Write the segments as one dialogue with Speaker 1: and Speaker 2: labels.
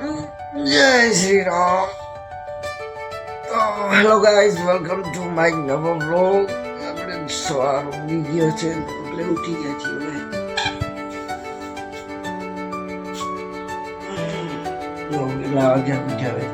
Speaker 1: जय श्री राम। तो hello guys, welcome to my नવો વ્લોગ। આપણે સવાર ઉઠી ગયો છે એટલે ઉઠી ગયા છીએ હવે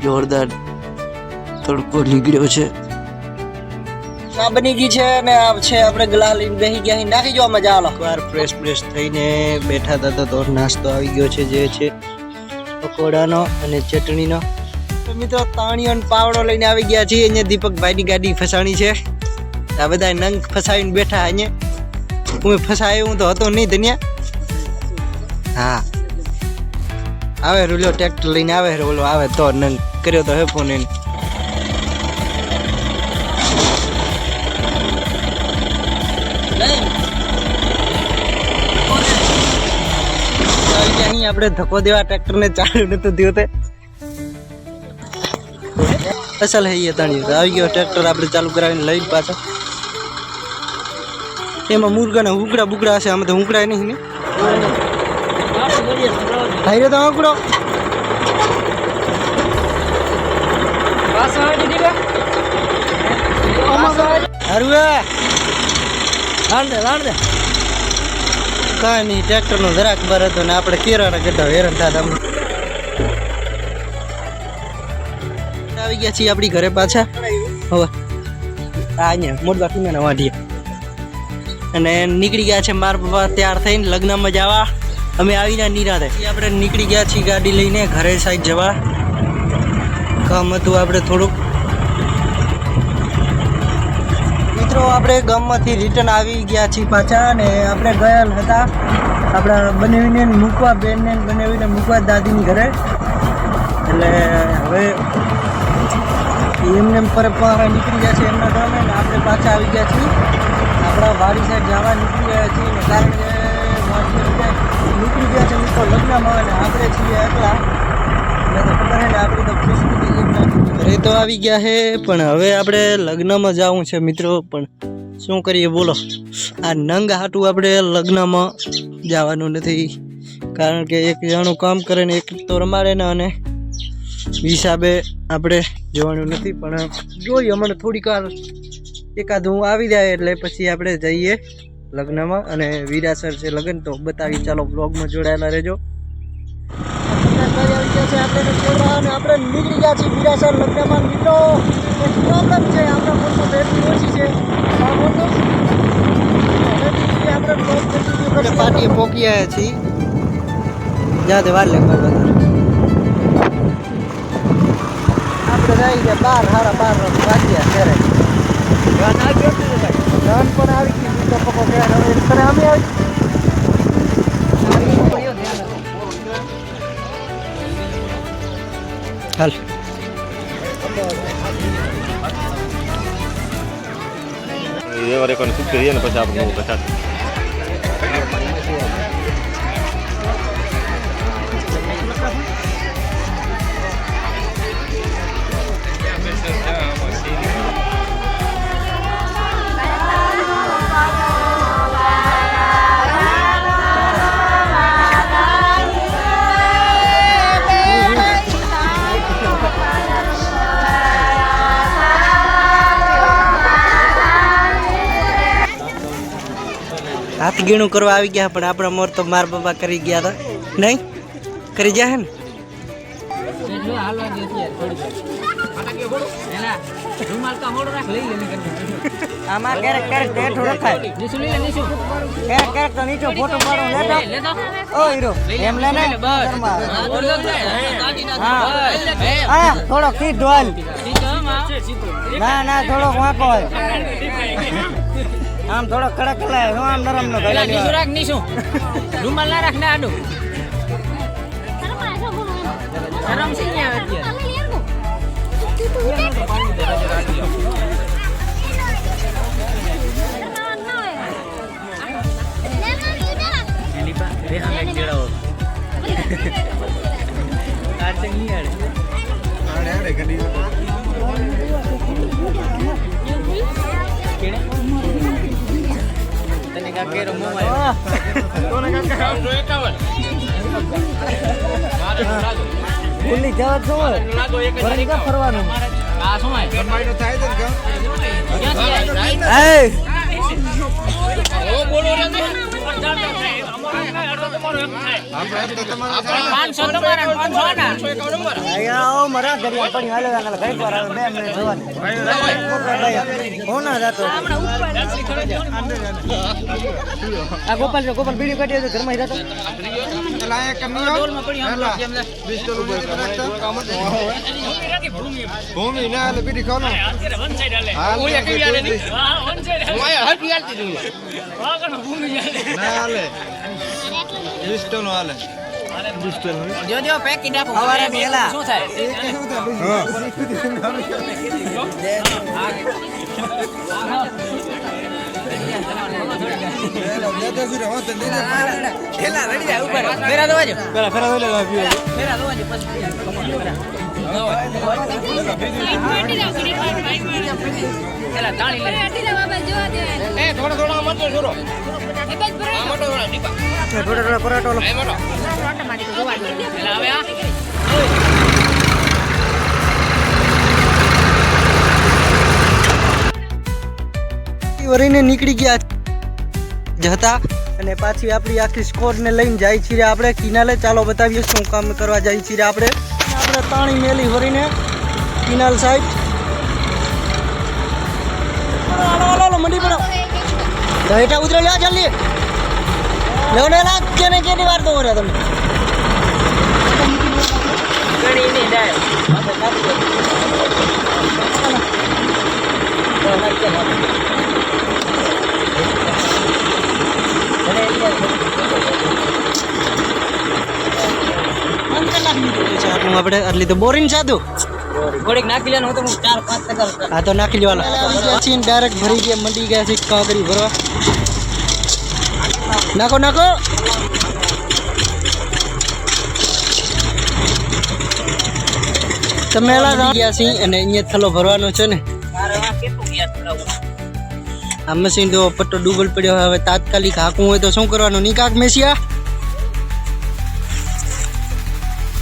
Speaker 1: જોરદાર તડકો નીકળ્યો છે। ચા બની ગઈ છે ને આ છે આપણે ગ્લાસ લઈને બેસી ગયા નાખી જો મજા આલો। વાર ફ્રેશ થઈને બેઠા હતા તો નાસ્તો આવી ગયો છે જે છે પકોડાનો અને ચટણીનો। તો મિત્રો તાણીઓ અને પાવડો લઈને આવી ગયા છીએ। અહીંયા દીપકભાઈની ગાડી ફસાણી છે। આ બધા નંગ ફસાવીને બેઠા અહીંયા। હું ફસાયો હું તો હતો નહીં ધન્યા। હા આવે રૂલ્યો ટ્રેક્ટર લઈને આવે ઓલો આવે તો નંગ કર્યો તો હે ફોન એને। આપણે ધક્કો દેવા ટ્રેક્ટર ને ચાલુ નતું થયું તે અસલ હે એ તાણી આવી ગયો ટ્રેક્ટર આપણે ચાલુ કરાવીને લઈને પાછો। એમાં મુર્ગાના હુકડા બુકડા હશે આમાં તો હુકડાય નહીં ને ભાઈ તો હુકડો કાંઈ નહીં ટ્રેક્ટરનો જરાક બર હતો ને આપણે કેરાના ગઢા હેરાન થતા આવી ગયા છીએ આપણી ઘરે પાછા। હવે અહીંયા મોટવા ટીમાના વાઢીએ અને નીકળી ગયા છે મારા પપ્પા તૈયાર થઈને લગ્નમાં જવા। અમે આવીને નિરાતે આપણે નીકળી ગયા છીએ ગાડી લઈને ઘરે સાઈડ જવા। કામ હતું આપણે થોડુંક મિત્રો આપણે ગામમાંથી રિટર્ન આવી ગયા છીએ પાછા અને આપણે ગયેલ હતા આપણા બનાવીને મૂકવા બેનને બનાવીને મૂકવા દાદીની ઘરે। એટલે હવે એમને પર નીકળી ગયા છે એમના ગામે ને આપણે પાછા આવી ગયા છીએ આપણા વાડી સાઈડ જવા નીકળી ગયા છીએ ને કારણ કે નીકળી ગયા છે મિત્રો લગ્નમાં અને આપણે છીએ એકલા એટલે તો ખબર ને આપણી તો ઘરે તો આવી ગયા છે પણ હવે આપણે લગ્નમાં જવું છે મિત્રો। પણ શું કરીએ બોલો, આ નંગ હાટું આપણે લગ્નમાં જવાનું નથી કારણ કે એક જણું કામ કરે ને એક તો રમાડે ને અને હિસાબે આપણે જવાનું નથી। પણ જોઈએ અમને થોડીક વાર એકાદ હું આવી જાય એટલે પછી આપણે જઈએ લગ્નમાં અને વીરાસર છે લગ્ન તો બતાવી। ચાલો બ્લોગમાં જોડાયેલા રહેજો। આપણે નીકળી ગયા છીએ વીરાસર લગ્નમાં મિત્રો। એક પ્રોબ્લેમ છે આપણા ફોનમાં બેટરી ઓછી છે આપણે પાર્ટીએ પોકી આવ્યા છીએ જાતે વાર લે આપણે જઈ ગયા 12 વાગ્યા ત્યારે ધન પણ આવી ગઈ મિત્રો પકો ગયા હવે અમે આવી હાલ
Speaker 2: ये वाले कौन सूट करिए ना 50
Speaker 1: હાથ ગીણું કરવા આવી ગયા પણ આપણા મોર તો માર બાબા કરી ગયા હતા નહીં કરી ગયા હે ને આમાં ક્યારેક ટેઠું રખાય ક્યારેક તો નીચે ફોટો પાડો લેતો ઓ હીરો એમ લે ને હા થોડો ખીચ ઢોલ ના થોડો વાંકો હોય આમ થોડો કડક લાય હું આમ નરમ નો ગળા નીસુ રાખ નીસુ રૂમાલ ના રાખ ને આડો શરમ છે ને આવે એની પા રે હમે જેડાઓ આ ચંગી આડે ગડી કેડે તને કા કેરો મોમાં કોને કા 51 ભૂલી જવા છો વળી ક્યાં ફરવાનું મારા દરિયા પાણી હાલે ઘણી વાર આવે 2 મિનિટ જવાનું હોના જાતો આ ગોપાલ બીડી કાઢી ઘરમાં હીરા
Speaker 3: ભૂમિ ના હાલે બીડી ખાવ ના હાલે ડિસ્ટો નો હાલે
Speaker 4: જો પેકી નાખો
Speaker 1: સવારે મેલા
Speaker 4: શું થાય પેલા રેડી જાય ઉપર ફેરા દવાજો
Speaker 1: પેલા ફેરા દો
Speaker 4: ફેરા દવાજો પછી પેલા તાળી લે એ થોડો મતો છોરો
Speaker 1: થોડા પરાઠો
Speaker 4: પેલા હવે આ
Speaker 1: વરીને નીકળી ગયા જતા અને પાછી આપણી આખી સ્કોરને લઈને જાય છીએ આપણે કિનાલે ચાલો બતાવીએ શું કામ કરવા જાય છીએ આપણે તાણી મેલી વરીને કિનાલ સાઈડ હાલો મંડી પડો હેઠા ઉતરે લ્યા જલ્દી લેવને લાગ કેને કેની વાર તો રહ્યા તમે
Speaker 4: ગણી ની ડાય
Speaker 1: આપણે આટલી તો બોરિંગ સાદું
Speaker 4: થોડીક નાખી લેવાનું તો 4-5
Speaker 1: હા તો નાખી લેવાના પછી ડાયરેક્ટ ભરી ગયા મંડી ગયા છે કાંકરી ભરવા નાખો તમે ગયા છીએ અને અહીંયા થલો ભરવાનો છે ને આ મશીન તો પટ્ટો ડૂબલ પડ્યો હવે તાત્કાલિક હાંકવું હોય તો શું કરવાનું નિકાક મેસિયા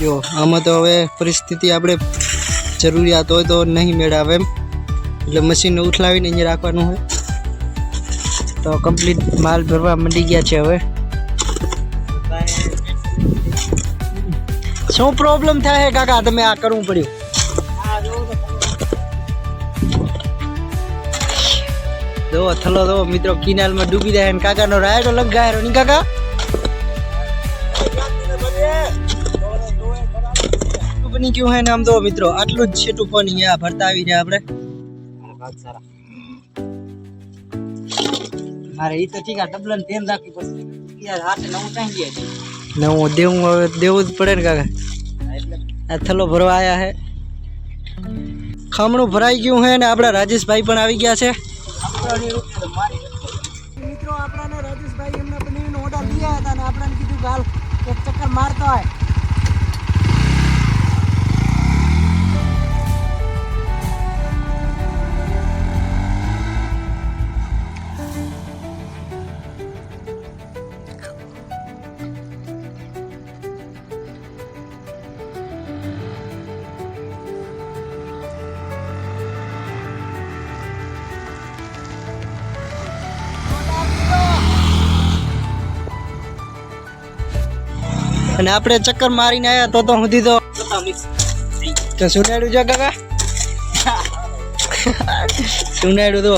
Speaker 1: જો આમાં તો હવે પરિસ્થિતિ આપણે જરૂરિયાત હોય તો નહીં મેળાવે એમ એટલે મશીનને ઉઠલાવીને અહીંયા રાખવાનું હોય તો કમ્પ્લીટ માલ ભરવા માંડી ગયા છે હવે શું પ્રોબ્લેમ થાય કાકા તમે આ કરવું પડ્યું દો થલો દો મિત્રો કિનાલમાં ડૂબી જાય ને કાકાનો રાયડો લગાયો ની કાકા બની ગયું હે ને આમ તો મિત્રો આટલું જ છેટું પાણી અહીંયા ભરતા આવી રહ્યા આપણે
Speaker 4: મારે ઈ તો ઠીક આ ડબલન ધ્યાન રાખી પડશે યાર હાથે નવું કાઈ ગયા
Speaker 1: નવું દેવું હવે દેવું જ પડે ને કાકા આ થલો ભરવા આયા હે ખામણું ભરાઈ ગયું હે ને આપણા રાજેશભાઈ પણ આવી ગયા છે મિત્રો આપણાને રાજેશભાઈ એમના પનીરનો ઓર્ડર દીધા હતા અને આપણાને કીધું ગાલ એક ચક્કર મારતો હોય અને આપણે ચક્કર મારીને આવ્યા તો સુધી તો સુનાડ્યું છે કાકા સુનાડ્યું તો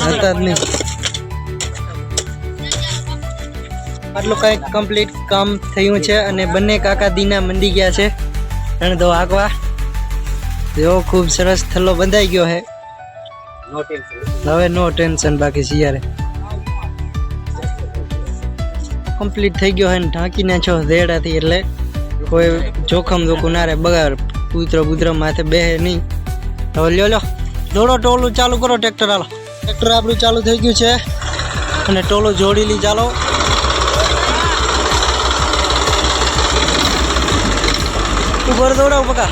Speaker 1: હતા જ નહીં આટલું કંઈક કમ્પ્લીટ કામ થયું છે અને બંને કાકા દીના મંડી ગયા છે અને તો આગવા જો ખૂબ સરસ થલ્લો બંધાઈ ગયો છે હવે નો ટેન્શન બાકી શિયારે કમ્પ્લીટ થઈ ગયો હે ને ઢાંકીને છો રેડાથી એટલે કોઈ જોખમ જોખું ના રહે બગાડ પુત્ર માથે બેહે નહીં હવે લ્યો દોડો ટોલું ચાલુ કરો ટ્રેક્ટર હાલો ટ્રેક્ટર આપણું ચાલુ થઈ ગયું છે અને ટોલું જોડી લી ચાલો ઉપર દોડાવ પકા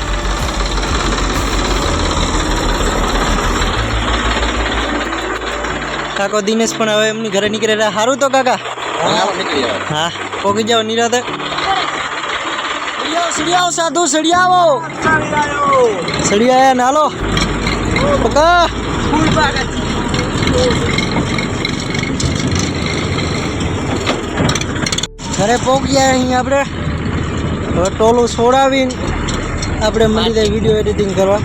Speaker 1: કાકો દિનેશ પણ હવે એમની ઘરે નીકળે સારું તો કાકા હા પોકી જાઓ નિરાતે સળિયાઓ સાધુ સળિયાઓ સળિયા નાલો પકા ઘરે પહોંચ્યા અહીં આપણે હવે ટોલું છોડાવીને આપણે મળી જાય વિડીયો એડિટિંગ કરવા